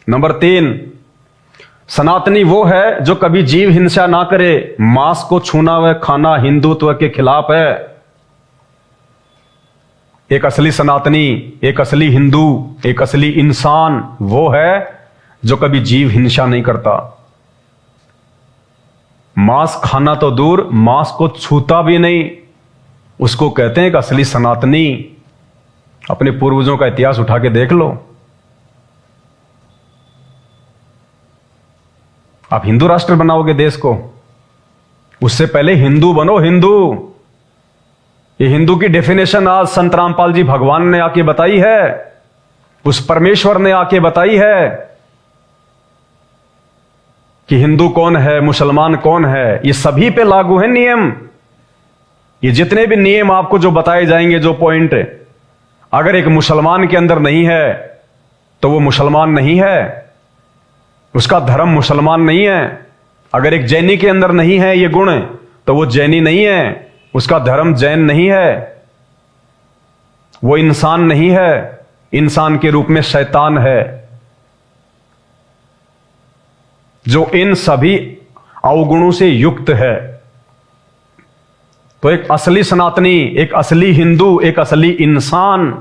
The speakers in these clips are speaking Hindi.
नंबर 3, सनातनी वो है जो कभी जीव हिंसा ना करे, मांस को छूना व खाना हिंदुत्व के खिलाफ है। एक असली सनातनी, एक असली हिंदू, एक असली इंसान वो है जो कभी जीव हिंसा नहीं करता। मांस खाना तो दूर, मांस को छूता भी नहीं, उसको कहते हैं एक असली सनातनी। अपने पूर्वजों का इतिहास उठा के देख लो। आप हिंदू राष्ट्र बनाओगे देश को, उससे पहले हिंदू बनो, हिंदू। ये हिंदू की डेफिनेशन आज संत रामपाल जी भगवान ने आके बताई है, उस परमेश्वर ने आके बताई है कि हिंदू कौन है, मुसलमान कौन है। ये सभी पे लागू है नियम। ये जितने भी नियम आपको जो बताए जाएंगे, जो पॉइंट, अगर एक मुसलमान के अंदर नहीं है तो वो मुसलमान नहीं है, उसका धर्म मुसलमान नहीं है। अगर एक जैनी के अंदर नहीं है ये गुण तो वो जैनी नहीं है, उसका धर्म जैन नहीं है, वो इंसान नहीं है, इंसान के रूप में शैतान है। जो इन सभी अवगुणों से युक्त है। तो एक असली सनातनी, एक असली हिंदू, एक असली इंसान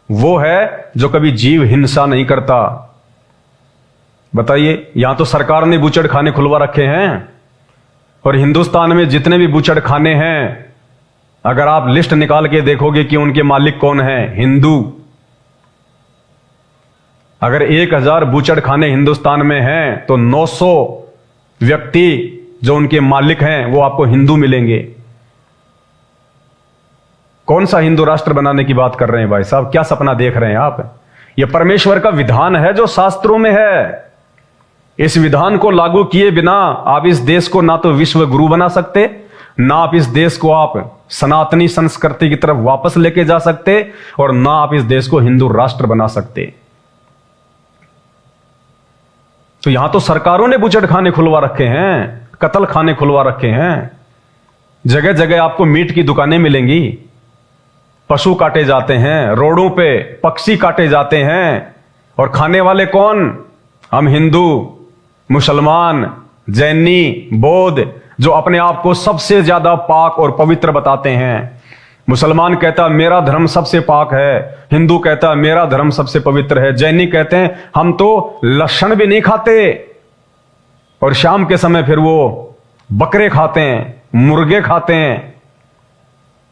वो है जो कभी जीव हिंसा नहीं करता। बताइए, यहां तो सरकार ने बूचड़ खाने खुलवा रखे हैं, और हिंदुस्तान में जितने भी बूचड़ खाने हैं, अगर आप लिस्ट निकाल के देखोगे कि उनके मालिक कौन हैं, हिंदू। अगर 1000 बूचड़ खाने हिंदुस्तान में हैं तो 900 व्यक्ति जो उनके मालिक हैं वो आपको हिंदू मिलेंगे। कौन सा हिंदू राष्ट्र बनाने की बात कर रहे हैं भाई साहब? क्या सपना देख रहे हैं आप? यह परमेश्वर का विधान है जो शास्त्रों में है। इस विधान को लागू किए बिना आप इस देश को ना तो विश्व गुरु बना सकते, ना आप इस देश को आप सनातनी संस्कृति की तरफ वापस लेके जा सकते, और ना आप इस देश को हिंदू राष्ट्र बना सकते। तो यहां तो सरकारों ने बूचड़ खाने खुलवा रखे हैं, कत्ल खाने खुलवा रखे हैं। जगह जगह आपको मीट की दुकानें मिलेंगी, पशु काटे जाते हैं, रोडों पे पक्षी काटे जाते हैं, और खाने वाले कौन? हम हिंदू, मुसलमान, जैनी, बौद्ध, जो अपने आप को सबसे ज्यादा पाक और पवित्र बताते हैं। मुसलमान कहता मेरा धर्म सबसे पाक है, हिंदू कहता मेरा धर्म सबसे पवित्र है, जैनी कहते हैं हम तो लहसुन भी नहीं खाते, और शाम के समय फिर वो बकरे खाते हैं, मुर्गे खाते हैं।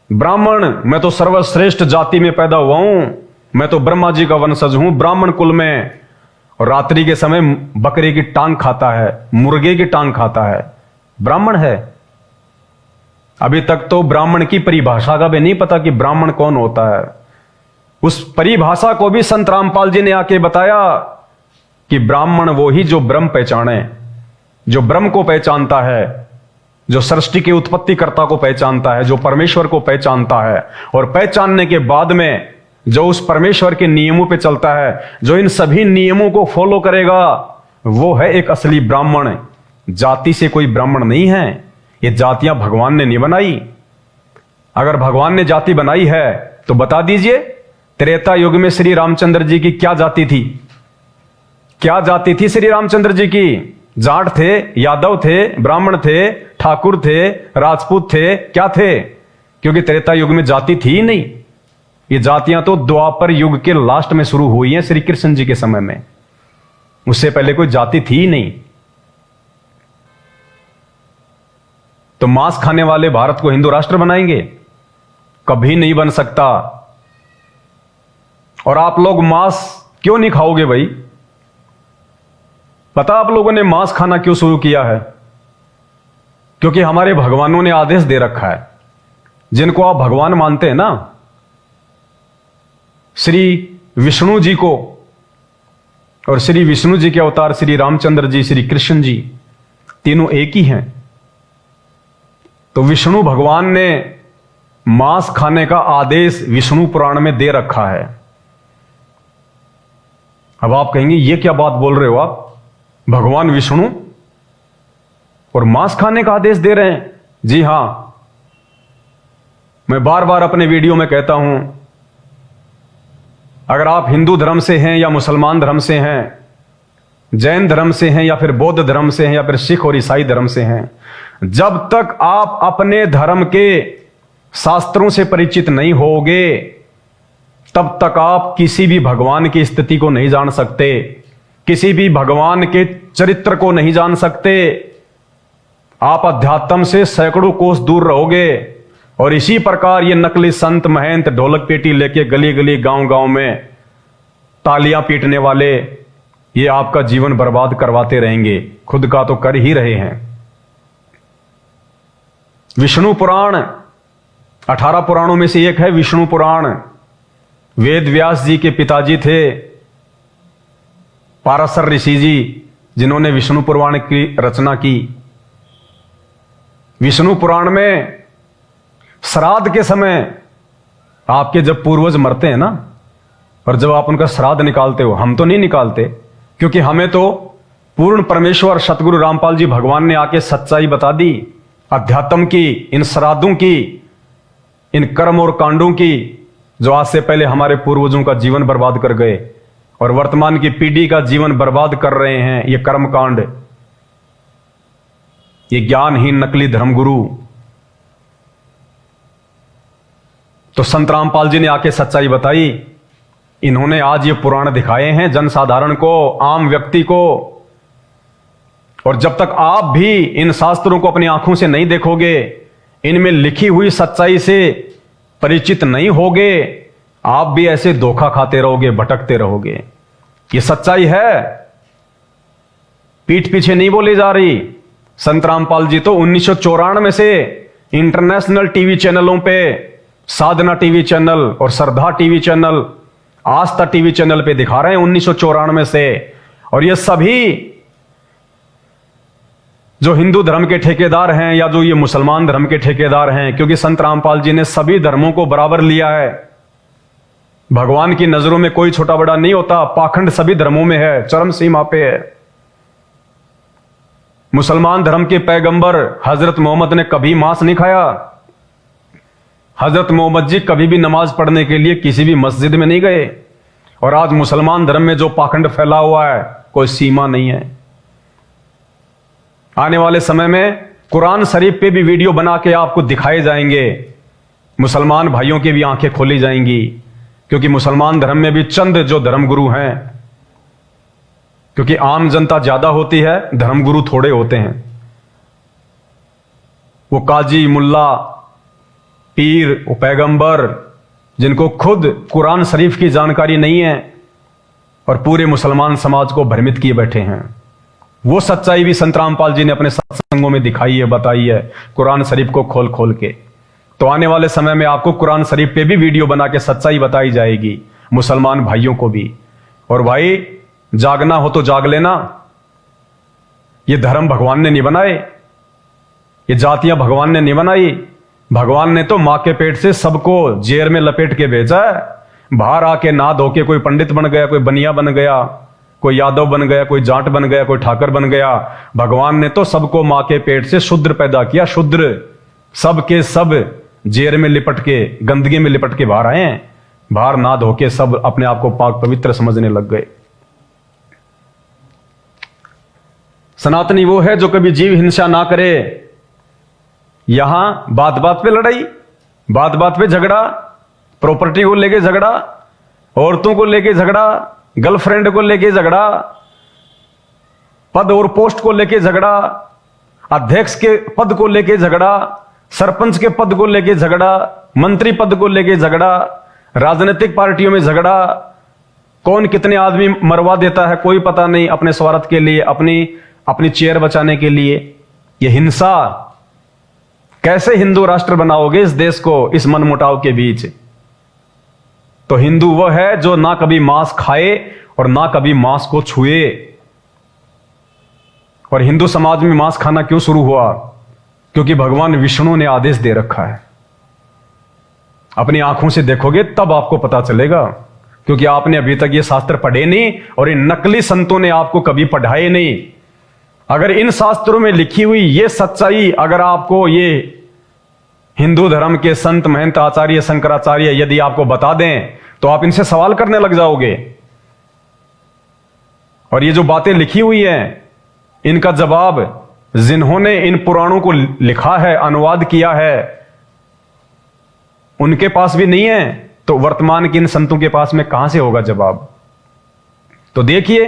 ब्राह्मण, मैं तो सर्वश्रेष्ठ जाति में पैदा हुआ हूं, मैं तो ब्रह्मा जी का वंशज हूं, ब्राह्मण कुल में, और रात्रि के समय बकरे की टांग खाता है, मुर्गे की टांग खाता है, ब्राह्मण है। अभी तक तो ब्राह्मण की परिभाषा का भी नहीं पता कि ब्राह्मण कौन होता है। उस परिभाषा को भी संत रामपाल जी ने आके बताया कि ब्राह्मण वो ही जो ब्रह्म पहचाने, जो ब्रह्म को पहचानता है, जो सृष्टि के उत्पत्तिकर्ता को पहचानता है, जो परमेश्वर को पहचानता है, और पहचानने के बाद में जो उस परमेश्वर के नियमों पे चलता है, जो इन सभी नियमों को फॉलो करेगा, वो है एक असली ब्राह्मण। जाति से कोई ब्राह्मण नहीं है। ये जातियां भगवान ने नहीं बनाई। अगर भगवान ने जाति बनाई है तो बता दीजिए, त्रेता युग में श्री रामचंद्र जी की क्या जाति थी? क्या जाति थी श्री रामचंद्र जी की? जाट थे, यादव थे, ब्राह्मण थे, ठाकुर थे, राजपूत थे, क्या थे? क्योंकि त्रेता युग में जाति थी ही नहीं। ये जातियां तो द्वापर युग के लास्ट में शुरू हुई हैं, श्री कृष्ण जी के समय में। उससे पहले कोई जाति थी ही नहीं। तो मांस खाने वाले भारत को हिंदू राष्ट्र बनाएंगे? कभी नहीं बन सकता। और आप लोग मांस क्यों नहीं खाओगे भाई? पता आप लोगों ने मांस खाना क्यों शुरू किया है? क्योंकि हमारे भगवानों ने आदेश दे रखा है। जिनको आप भगवान मानते हैं ना, श्री विष्णु जी को, और श्री विष्णु जी के अवतार श्री रामचंद्र जी, श्री कृष्ण जी, तीनों एक ही हैं। तो विष्णु भगवान ने मांस खाने का आदेश विष्णु पुराण में दे रखा है। अब आप कहेंगे ये क्या बात बोल रहे हो आप? भगवान विष्णु और मांस खाने का आदेश दे रहे हैं? जी हां, मैं बार बार अपने वीडियो में कहता हूं, अगर आप हिंदू धर्म से हैं या मुसलमान धर्म से हैं, जैन धर्म से हैं या फिर बौद्ध धर्म से हैं या फिर सिख और ईसाई धर्म से हैं, जब तक आप अपने धर्म के शास्त्रों से परिचित नहीं होगे तब तक आप किसी भी भगवान की स्थिति को नहीं जान सकते, किसी भी भगवान के चरित्र को नहीं जान सकते। आप अध्यात्म से सैकड़ों कोस दूर रहोगे। और इसी प्रकार ये नकली संत महंत ढोलक पेटी लेके गली गली गांव गांव में तालियां पीटने वाले ये आपका जीवन बर्बाद करवाते रहेंगे, खुद का तो कर ही रहे हैं। विष्णु पुराण 18 पुराणों में से एक है विष्णु पुराण। वेद व्यास जी के पिताजी थे पाराशर ऋषि जी, जिन्होंने विष्णु पुराण की रचना की। विष्णु पुराण में श्राद्ध के समय आपके जब पूर्वज मरते हैं ना, और जब आप उनका श्राद्ध निकालते हो, हम तो नहीं निकालते क्योंकि हमें तो पूर्ण परमेश्वर सतगुरु रामपाल जी भगवान ने आके सच्चाई बता दी अध्यात्म की, इन श्राद्धों की, इन कर्म और कांडों की जो आज से पहले हमारे पूर्वजों का जीवन बर्बाद कर गए और वर्तमान की पीढ़ी का जीवन बर्बाद कर रहे हैं। ये कर्म कांड, ये ज्ञानहीन नकली धर्मगुरु। तो संत रामपाल जी ने आके सच्चाई बताई। इन्होंने आज ये पुराण दिखाए हैं जनसाधारण को, आम व्यक्ति को। और जब तक आप भी इन शास्त्रों को अपनी आंखों से नहीं देखोगे, इनमें लिखी हुई सच्चाई से परिचित नहीं होगे, आप भी ऐसे धोखा खाते रहोगे, भटकते रहोगे। ये सच्चाई है, पीठ पीछे नहीं बोली जा रही। संत रामपाल जी तो 1994 से इंटरनेशनल टीवी चैनलों पे, साधना टीवी चैनल और श्रद्धा टीवी चैनल, आस्था टीवी चैनल पे दिखा रहे हैं 1994 से। और ये सभी जो हिंदू धर्म के ठेकेदार हैं या जो ये मुसलमान धर्म के ठेकेदार हैं, क्योंकि संत रामपाल जी ने सभी धर्मों को बराबर लिया है। भगवान की नजरों में कोई छोटा बड़ा नहीं होता। पाखंड सभी धर्मों में है, चरम सीमा पे है। मुसलमान धर्म के पैगंबर हजरत मोहम्मद ने कभी मांस नहीं खाया। हजरत मोहम्मद जी कभी भी नमाज पढ़ने के लिए किसी भी मस्जिद में नहीं गए। और आज मुसलमान धर्म में जो पाखंड फैला हुआ है, कोई सीमा नहीं है। आने वाले समय में कुरान शरीफ पे भी वीडियो बना के आपको दिखाए जाएंगे। मुसलमान भाइयों की भी आंखें खोली जाएंगी, क्योंकि मुसलमान धर्म में भी चंद जो धर्मगुरु हैं, क्योंकि आम जनता ज्यादा होती है, धर्मगुरु थोड़े होते हैं। वो काजी, मुल्ला, पीर, वो पैगंबर जिनको खुद कुरान शरीफ की जानकारी नहीं है और पूरे मुसलमान समाज को भ्रमित किए बैठे हैं। वो सच्चाई भी संत रामपाल जी ने अपने सत्संगों में दिखाई है, बताई है, कुरान शरीफ को खोल खोल के। तो आने वाले समय में आपको कुरान शरीफ पे भी वीडियो बना के सच्चाई बताई जाएगी, मुसलमान भाइयों को भी। और भाई जागना हो तो जाग लेना। ये धर्म भगवान ने नहीं बनाए, ये जातियां भगवान ने नहीं बनाई। भगवान ने तो मां के पेट से सबको जेर में लपेट के भेजा है। बाहर आके ना धो के कोई पंडित बन गया, कोई बनिया बन गया, कोई यादव बन गया, कोई जाट बन गया, कोई ठाकर बन गया। भगवान ने तो सबको मां के पेट से शूद्र पैदा किया, शूद्र। सब के सब जेर में लिपट के, गंदगी में लिपट के बाहर आए हैं। बाहर ना धो के सब अपने आप को पाक पवित्र समझने लग गए। सनातनी वो है जो कभी जीव हिंसा ना करे। यहां बात बात पे लड़ाई, बात बात पे झगड़ा, प्रॉपर्टी को लेके झगड़ा, औरतों को लेके झगड़ा, गर्लफ्रेंड को लेके झगड़ा, पद और पोस्ट को लेके झगड़ा, अध्यक्ष के पद को लेके झगड़ा, सरपंच के पद को लेके झगड़ा, मंत्री पद को लेके झगड़ा, राजनीतिक पार्टियों में झगड़ा। कौन कितने आदमी मरवा देता है कोई पता नहीं, अपने स्वार्थ के लिए, अपनी चेयर बचाने के लिए। यह हिंसा। कैसे हिंदू राष्ट्र बनाओगे इस देश को, इस मनमुटाव के बीच? तो हिंदू वह है जो ना कभी मांस खाए और ना कभी मांस को छुए। और हिंदू समाज में मांस खाना क्यों शुरू हुआ? क्योंकि भगवान विष्णु ने आदेश दे रखा है। अपनी आंखों से देखोगे तब आपको पता चलेगा, क्योंकि आपने अभी तक ये शास्त्र पढ़े नहीं और इन नकली संतों ने आपको कभी पढ़ाए नहीं। अगर इन शास्त्रों में लिखी हुई ये सच्चाई अगर आपको ये हिंदू धर्म के संत महंत आचार्य शंकराचार्य यदि आपको बता दें तो आप इनसे सवाल करने लग जाओगे। और ये जो बातें लिखी हुई हैं, इनका जवाब जिन्होंने इन पुराणों को लिखा है, अनुवाद किया है, उनके पास भी नहीं है, तो वर्तमान के इन संतों के पास में कहां से होगा जवाब। तो देखिए,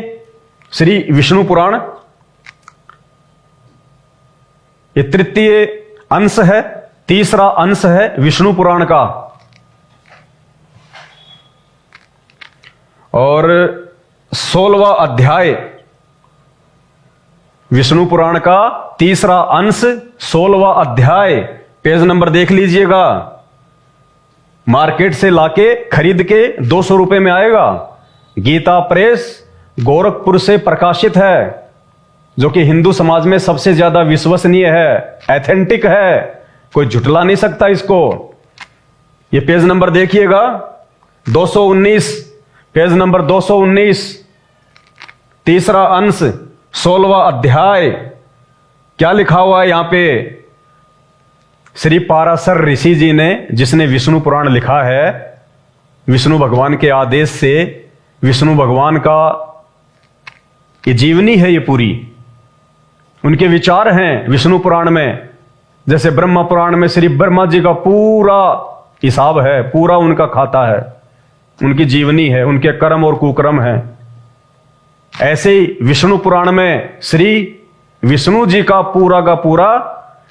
श्री विष्णु पुराण ये तृतीय अंश है, तीसरा अंश है विष्णु पुराण का, और 16वां अध्याय विष्णु पुराण का तीसरा अंश 16वां अध्याय, पेज नंबर देख लीजिएगा। मार्केट से लाके खरीद के 200 रुपए में आएगा। गीता प्रेस गोरखपुर से प्रकाशित है, जो कि हिंदू समाज में सबसे ज्यादा विश्वसनीय है, एथेंटिक है, कोई झुटला नहीं सकता इसको। ये पेज नंबर देखिएगा 219, पेज नंबर 219, तीसरा अंश 16वां अध्याय। क्या लिखा हुआ है यहां पे? श्री पाराशर ऋषि जी ने, जिसने विष्णु पुराण लिखा है, विष्णु भगवान के आदेश से, विष्णु भगवान का ये जीवनी है, ये पूरी उनके विचार हैं विष्णु पुराण में। जैसे ब्रह्मा पुराण में श्री ब्रह्मा जी का पूरा हिसाब है, पूरा उनका खाता है, उनकी जीवनी है, उनके कर्म और कुकर्म है। ऐसे ही विष्णु पुराण में श्री विष्णु जी का पूरा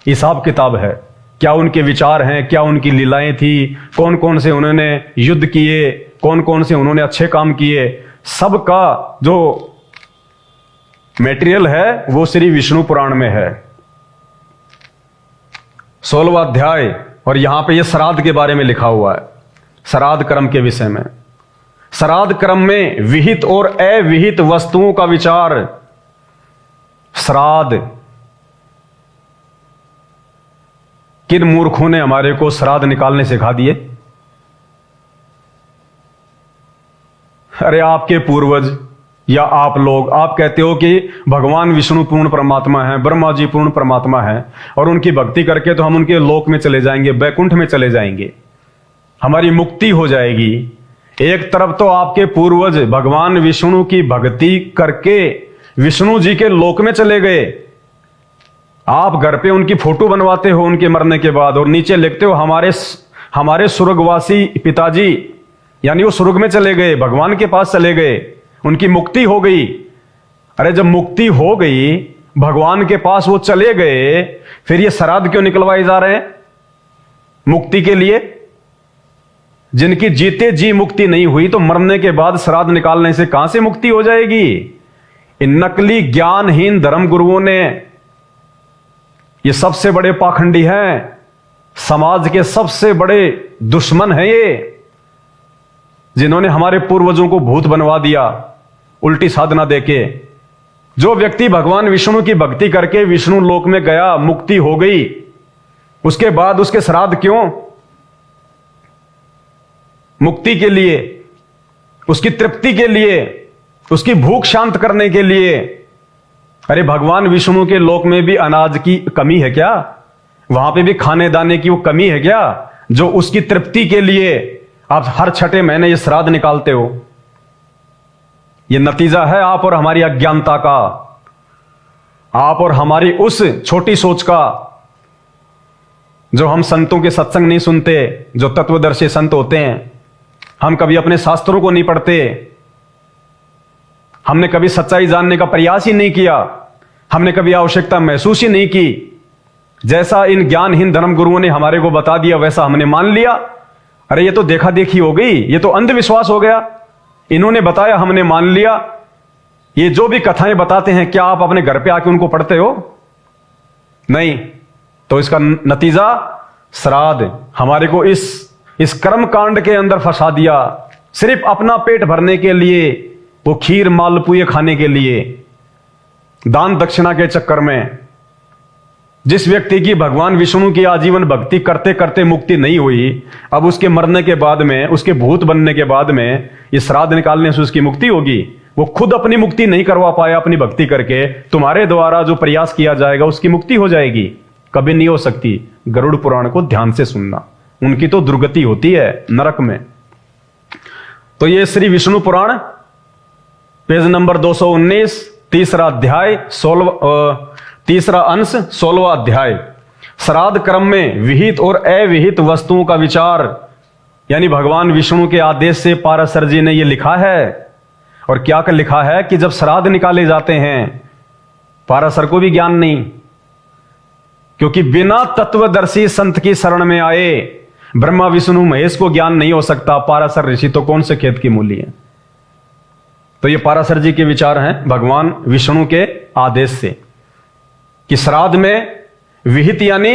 हिसाब किताब है। क्या उनके विचार हैं, क्या उनकी लीलाएं थी, कौन कौन से उन्होंने युद्ध किए, कौन कौन से उन्होंने अच्छे काम किए, सबका जो मेटेरियल है वो श्री विष्णु पुराण में है, 16वां अध्याय। और यहां पे ये श्राद्ध के बारे में लिखा हुआ है, श्राद्ध कर्म के विषय में। श्राद्ध कर्म में विहित और अविहित वस्तुओं का विचार। श्राद्ध, किन मूर्खों ने हमारे को श्राद्ध निकालने सिखा दिए? अरे आपके पूर्वज या आप लोग, आप कहते हो कि भगवान विष्णु पूर्ण परमात्मा है, ब्रह्मा जी पूर्ण परमात्मा है, और उनकी भक्ति करके तो हम उनके लोक में चले जाएंगे, बैकुंठ में चले जाएंगे, हमारी मुक्ति हो जाएगी। एक तरफ तो आपके पूर्वज भगवान विष्णु की भक्ति करके विष्णु जी के लोक में चले गए, आप घर पे उनकी फोटो बनवाते हो उनके मरने के बाद, और नीचे लिखते हो हमारे स्वर्गवासी पिताजी, यानी वो स्वर्ग में चले गए, भगवान के पास चले गए, उनकी मुक्ति हो गई। अरे जब मुक्ति हो गई, भगवान के पास वो चले गए, फिर ये श्राद्ध क्यों निकलवाए जा रहे हैं मुक्ति के लिए? जिनकी जीते जी मुक्ति नहीं हुई, तो मरने के बाद श्राद्ध निकालने से कहां से मुक्ति हो जाएगी? इन नकली ज्ञानहीन धर्म गुरुओं ने, ये सबसे बड़े पाखंडी हैं, समाज के सबसे बड़े दुश्मन हैं ये, जिन्होंने हमारे पूर्वजों को भूत बनवा दिया उल्टी साधना देके। जो व्यक्ति भगवान विष्णु की भक्ति करके विष्णु लोक में गया, मुक्ति हो गई, उसके बाद उसके श्राद्ध क्यों? मुक्ति के लिए, उसकी तृप्ति के लिए, उसकी भूख शांत करने के लिए। अरे भगवान विष्णु के लोक में भी अनाज की कमी है क्या? वहां पे भी खाने दाने की वो कमी है क्या, जो उसकी तृप्ति के लिए आप हर छठे महीने ये श्राद्ध निकालते हो? ये नतीजा है आप और हमारी अज्ञानता का, आप और हमारी उस छोटी सोच का, जो हम संतों के सत्संग नहीं सुनते, जो तत्वदर्शी संत होते हैं। हम कभी अपने शास्त्रों को नहीं पढ़ते, हमने कभी सच्चाई जानने का प्रयास ही नहीं किया, हमने कभी आवश्यकता महसूस ही नहीं की। जैसा इन ज्ञानहीन धर्म गुरुओं ने हमारे को बता दिया, वैसा हमने मान लिया। अरे ये तो देखा देखी हो गई, ये तो अंधविश्वास हो गया। इन्होंने बताया, हमने मान लिया। ये जो भी कथाएं बताते हैं, क्या आप अपने घर पे आके उनको पढ़ते हो? नहीं। तो इसका नतीजा श्राद्ध हमारे को इस कर्म कांड के अंदर फंसा दिया, सिर्फ अपना पेट भरने के लिए, वो खीर मालपुए खाने के लिए, दान दक्षिणा के चक्कर में। जिस व्यक्ति की भगवान विष्णु की आजीवन भक्ति करते करते मुक्ति नहीं हुई, अब उसके मरने के बाद में, उसके भूत बनने के बाद में ये श्राद्ध निकालने से उसकी मुक्ति होगी? वो खुद अपनी मुक्ति नहीं करवा पाया अपनी भक्ति करके, तुम्हारे द्वारा जो प्रयास किया जाएगा उसकी मुक्ति हो जाएगी? कभी नहीं हो सकती। गरुड़ पुराण को ध्यान से सुनना, उनकी तो दुर्गति होती है नरक में। तो ये श्री विष्णु पुराण पेज नंबर 219, तीसरा अध्याय, तीसरा अंश, 16वां अध्याय। श्राद्ध क्रम में विहित और अविहित वस्तुओं का विचार, यानी भगवान विष्णु के आदेश से पाराशर जी ने यह लिखा है। और क्या कर लिखा है कि जब श्राद्ध निकाले जाते हैं, पाराशर को भी ज्ञान नहीं, क्योंकि बिना तत्वदर्शी संत की शरण में आए ब्रह्मा विष्णु महेश को ज्ञान नहीं हो सकता। पाराशर ऋषि तो कौन से खेत की मूली है। तो ये पाराशर जी के विचार हैं भगवान विष्णु के आदेश से कि श्राद्ध में विहित यानी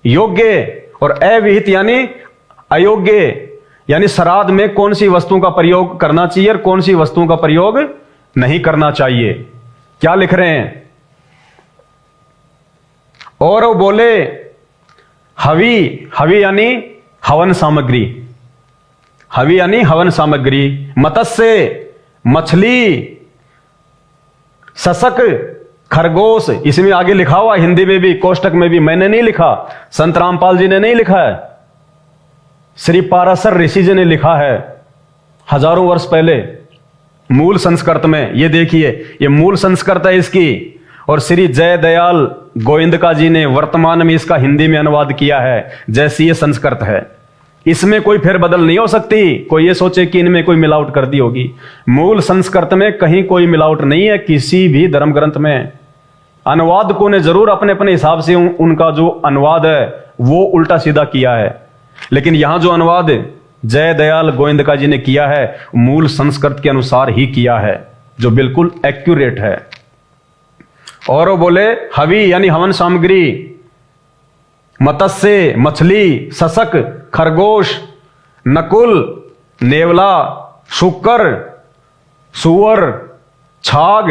योग्य और अविहित यानी अयोग्य, यानी श्राद्ध में कौन सी वस्तुओं का प्रयोग करना चाहिए और कौन सी वस्तुओं का प्रयोग नहीं करना चाहिए। क्या लिख रहे हैं? और वो बोले हवि, हवि यानी हवन सामग्री, हवि यानी हवन सामग्री, मत्स्य मछली, सशक खरगोश, इसमें आगे लिखा हुआ हिंदी में भी, कोष्टक में भी, मैंने नहीं लिखा, संत रामपाल जी ने नहीं लिखा है, श्री पाराशर ऋषि जी ने लिखा है हजारों वर्ष पहले मूल संस्कृत में। ये देखिए, ये मूल संस्कृत है इसकी, और श्री जय दयाल गोविंदका जी ने वर्तमान में इसका हिंदी में अनुवाद किया है। जैसी ये संस्कृत है, इसमें कोई फेरबदल नहीं हो सकती। कोई ये सोचे कि इनमें कोई मिलावट कर दी होगी, मूल संस्कृत में कहीं कोई मिलावट नहीं है। किसी भी धर्म ग्रंथ में अनुवादकों ने जरूर अपने अपने हिसाब से उनका जो अनुवाद है वो उल्टा सीधा किया है, लेकिन यहां जो अनुवाद जय दयाल गोविंदका जी ने किया है मूल संस्कृत के अनुसार ही किया है, जो बिल्कुल एक्यूरेट है। और वो बोले हवि यानी हवन सामग्री, मत्स्य मछली, सशक खरगोश, नकुल नेवला, शुकर सुअर, छाग,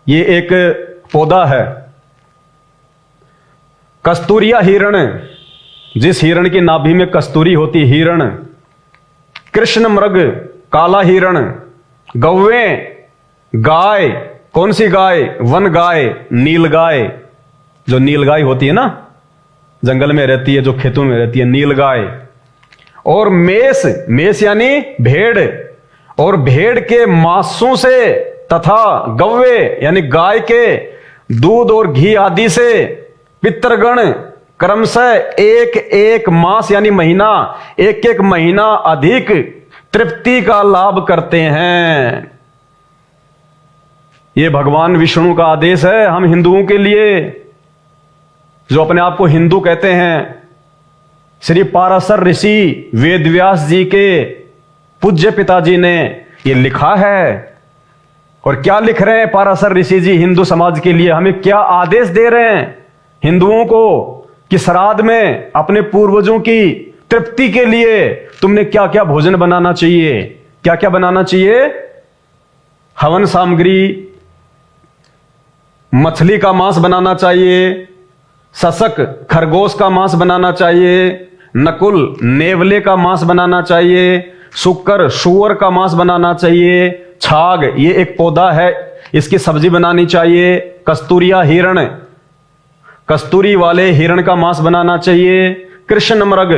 ये एक पौधा है। कस्तूरिया हिरण, जिस हिरण की नाभि में कस्तूरी होती, हिरण। कृष्ण मृग, काला हिरण। गौवे, गाय, कौन सी गाय? वन गाय, नील गाय, जो नील गाय होती है ना, जंगल में रहती है, जो खेतों में रहती है, नील गाय। और मेष, मेष यानी भेड़, और भेड़ के मांसों से तथा गौवे यानी गाय के दूध और घी आदि से पितृगण क्रमशः एक एक मास यानी महीना, एक एक महीना अधिक तृप्ति का लाभ करते हैं। यह भगवान विष्णु का आदेश है हम हिंदुओं के लिए, जो अपने आप को हिंदू कहते हैं। श्री पाराशर ऋषि वेदव्यास जी के पूज्य पिताजी ने यह लिखा है। और क्या लिख रहे हैं पाराशर ऋषि जी हिंदू समाज के लिए? हमें क्या आदेश दे रहे हैं हिंदुओं को कि श्राद्ध में अपने पूर्वजों की तृप्ति के लिए तुमने क्या क्या भोजन बनाना चाहिए, क्या क्या बनाना चाहिए? हवन सामग्री, मछली का मांस बनाना चाहिए, सशक खरगोश का मांस बनाना चाहिए, नकुल नेवले का मांस बनाना चाहिए, शुकर सूअर का मांस बनाना चाहिए, छाग ये एक पौधा है इसकी सब्जी बनानी चाहिए, कस्तूरिया हिरण कस्तूरी वाले हिरण का मांस बनाना चाहिए, कृष्ण मृग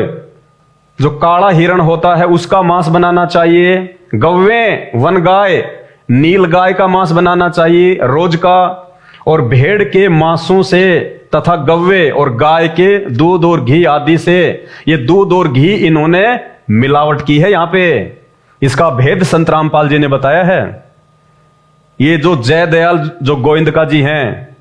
जो काला हिरण होता है उसका मांस बनाना चाहिए, गौवे वन गाय नील गाय का मांस बनाना चाहिए रोज का, और भेड़ के मांसों से तथा गव्वे और गाय के दूध और घी आदि से, ये दूध और घी इन्होंने मिलावट की है यहां पे। इसका भेद संत रामपाल जी ने बताया है। ये जो जय दयाल जो गोविंदका जी हैं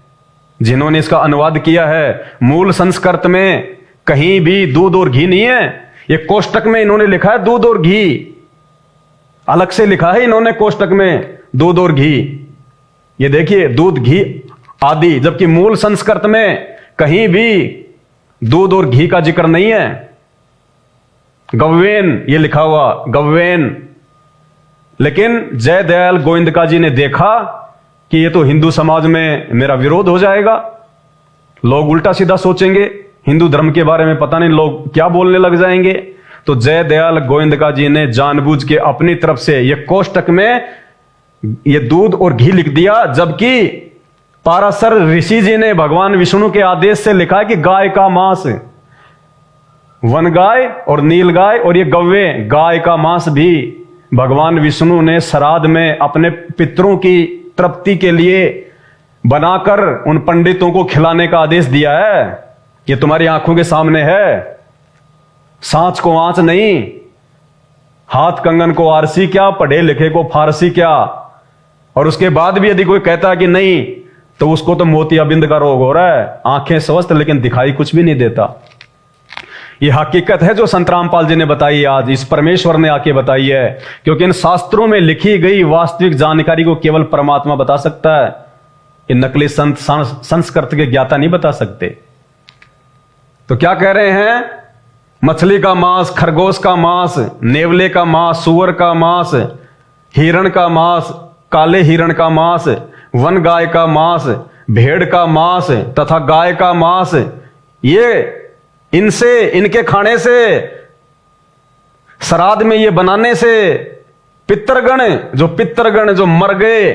जिन्होंने इसका अनुवाद किया है, मूल संस्कृत में कहीं भी दूध और घी नहीं है। ये कोष्टक में इन्होंने लिखा है दूध और घी, अलग से लिखा है इन्होंने कोष्टक में दूध और घी। ये देखिए दूध घी आदि, जबकि मूल संस्कृत में कहीं भी दूध और घी का जिक्र नहीं है। गव्वेन ये लिखा हुआ गव्वेन, लेकिन जय दयाल गोविंदका जी ने देखा कि ये तो हिंदू समाज में मेरा विरोध हो जाएगा, लोग उल्टा सीधा सोचेंगे, हिंदू धर्म के बारे में पता नहीं लोग क्या बोलने लग जाएंगे। तो जय दयाल गोविंदका जी ने जानबूझ के अपनी तरफ से ये कोष्टक में ये दूध और घी लिख दिया, जबकि पाराशर ऋषि जी ने भगवान विष्णु के आदेश से लिखा है कि गाय का मांस, वन गाय और नील गाय और ये गव्वे गाय का मांस भी भगवान विष्णु ने श्राद्ध में अपने पितरों की तृप्ति के लिए बनाकर उन पंडितों को खिलाने का आदेश दिया है। ये तुम्हारी आंखों के सामने है। सांच को आंच नहीं, हाथ कंगन को आरसी क्या, पढ़े लिखे को फारसी क्या। और उसके बाद भी यदि कोई कहता है कि नहीं, तो उसको तो मोतियाबिंद का रोग हो रहा है। आंखें स्वस्थ लेकिन दिखाई कुछ भी नहीं देता। ये हकीकत है जो संत रामपाल जी ने बताई, आज इस परमेश्वर ने आके बताई है। क्योंकि इन शास्त्रों में लिखी गई वास्तविक जानकारी को केवल परमात्मा बता सकता है। ये नकली संत संस्कृत के ज्ञाता नहीं बता सकते। तो क्या कह रहे हैं? मछली का मांस, खरगोश का मांस, नेवले का मांस, सुअर का मांस, हिरण का मांस, काले हिरण का मांस, वन गाय का मांस, भेड़ का मांस तथा गाय का मांस, ये इनसे, इनके खाने से, श्राद्ध में ये बनाने से पितरगण जो मर गए,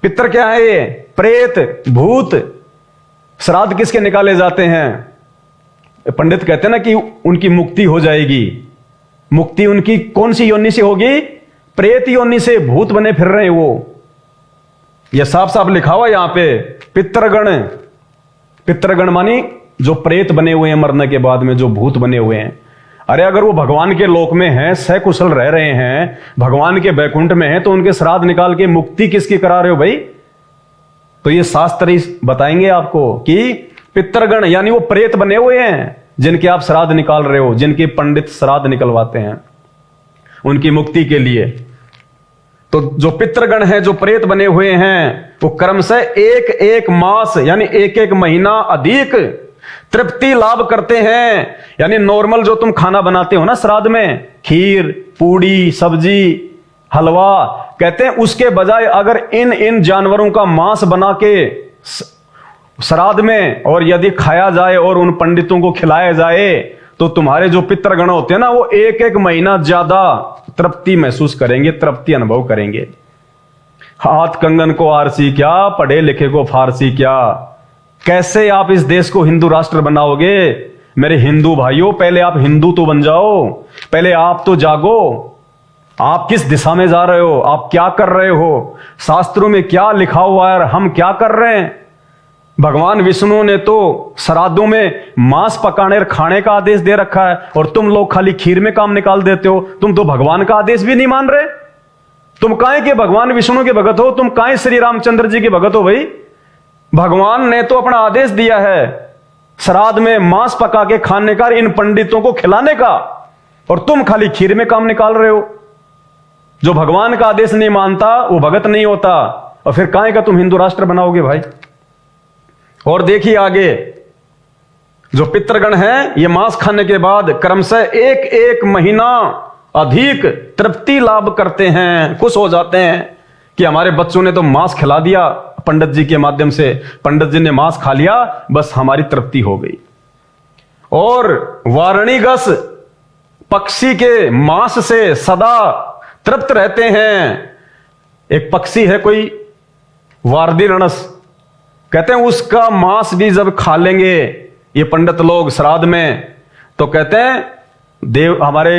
पितर क्या है ये? प्रेत, भूत। श्राद्ध किसके निकाले जाते हैं? पंडित कहते हैं ना कि उनकी मुक्ति हो जाएगी। मुक्ति उनकी कौन सी योनि से होगी? प्रेत योनि से। भूत बने फिर रहे हैं वो। यह साफ साफ लिखा हुआ यहां पे। पितरगण मानी जो प्रेत बने हुए हैं मरने के बाद में, जो भूत बने हुए हैं। अरे अगर वो भगवान के लोक में हैं, सकुशल रह रहे हैं, भगवान के बैकुंठ में हैं, तो उनके श्राद्ध निकाल के मुक्ति किसकी करा रहे हो भाई? तो ये शास्त्र ही बताएंगे आपको कि पितरगण यानी वो प्रेत बने हुए हैं जिनके आप श्राद्ध निकाल रहे हो, जिनके पंडित श्राद्ध निकलवाते हैं उनकी मुक्ति के लिए। तो जो पितरगण है, जो प्रेत बने हुए हैं, वो कर्म से एक एक मास यानी एक एक महीना अधिक तृप्ति लाभ करते हैं। यानी नॉर्मल जो तुम खाना बनाते हो ना श्राद्ध में, खीर, पूड़ी, सब्जी, हलवा, कहते हैं उसके बजाय अगर इन जानवरों का मांस बना के श्राद्ध में और यदि खाया जाए और उन पंडितों को खिलाया जाए, तो तुम्हारे जो पितरगण होते हैं ना, वो एक एक महीना ज्यादा तृप्ति महसूस करेंगे, तृप्ति अनुभव करेंगे। हाथ कंगन को आरसी क्या, पढ़े लिखे को फारसी क्या। कैसे आप इस देश को हिंदू राष्ट्र बनाओगे? मेरे हिंदू भाइयों, पहले आप हिंदू तो बन जाओ, पहले आप तो जागो। आप किस दिशा में जा रहे हो? आप क्या कर रहे हो? शास्त्रों में क्या लिखा हुआ है, हम क्या कर रहे हैं? भगवान विष्णु ने तो श्राद्धों में मांस पकाने और खाने का आदेश दे रखा है, और तुम लोग खाली खीर में काम निकाल देते हो। तुम तो भगवान का आदेश भी नहीं मान रहे। तुम काहे के भगवान विष्णु के भगत हो? तुम काहे श्री रामचंद्र जी के भगत हो भाई? भगवान ने तो अपना आदेश दिया है श्राद्ध में मांस पका के खाने का, इन पंडितों को खिलाने का, और तुम खाली खीर में काम निकाल रहे हो। जो भगवान का आदेश नहीं मानता वो भगत नहीं होता। और फिर काहे का तुम हिंदू राष्ट्र बनाओगे भाई? और देखिए आगे, जो पितरगण हैं, ये मांस खाने के बाद क्रम से एक एक महीना अधिक तृप्ति लाभ करते हैं, खुश हो जाते हैं कि हमारे बच्चों ने तो मांस खिला दिया पंडित जी के माध्यम से, पंडित जी ने मांस खा लिया, बस हमारी तृप्ति हो गई। और वारणीगस पक्षी के मांस से सदा तृप्त रहते हैं। एक पक्षी है कोई वार्दिरणस, कहते हैं उसका मांस भी जब खा लेंगे ये पंडित लोग श्राद्ध में, तो कहते हैं देव हमारे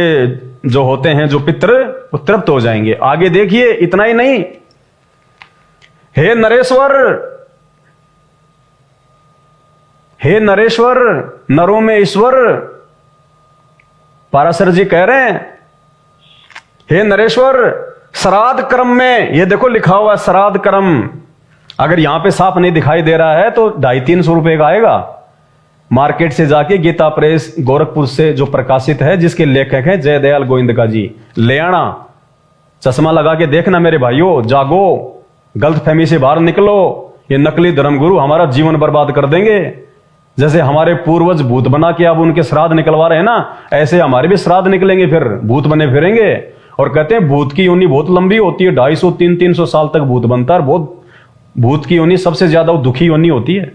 जो होते हैं, जो पितृ, वो तृप्त हो जाएंगे। आगे देखिए, इतना ही नहीं, हे नरेश्वर, हे नरेश्वर, नरों में ईश्वर, पाराशर जी कह रहे हैं, हे नरेश्वर, श्राद्ध क्रम में, ये देखो लिखा हुआ है श्राद्ध क्रम। अगर यहां पे साफ नहीं दिखाई दे रहा है तो 250-300 रुपए का आएगा। मार्केट से जाके गीता प्रेस गोरखपुर से जो प्रकाशित है, जिसके लेखक हैं जयदयाल गोविंदका जी, ले आना। चश्मा लगा के देखना मेरे भाइयों, जागो, गलतफहमी से बाहर निकलो। ये नकली धर्मगुरु हमारा जीवन बर्बाद कर देंगे। जैसे हमारे पूर्वज भूत बना के अब उनके श्राद्ध निकलवा रहे हैं ना, ऐसे हमारे भी श्राद्ध निकलेंगे, फिर भूत बने फिरेंगे। और कहते हैं भूत की योनि बहुत लंबी होती है, 250-300 साल तक भूत बनता है। बहुत भूत की योनि सबसे ज्यादा दुखी योनि होती है।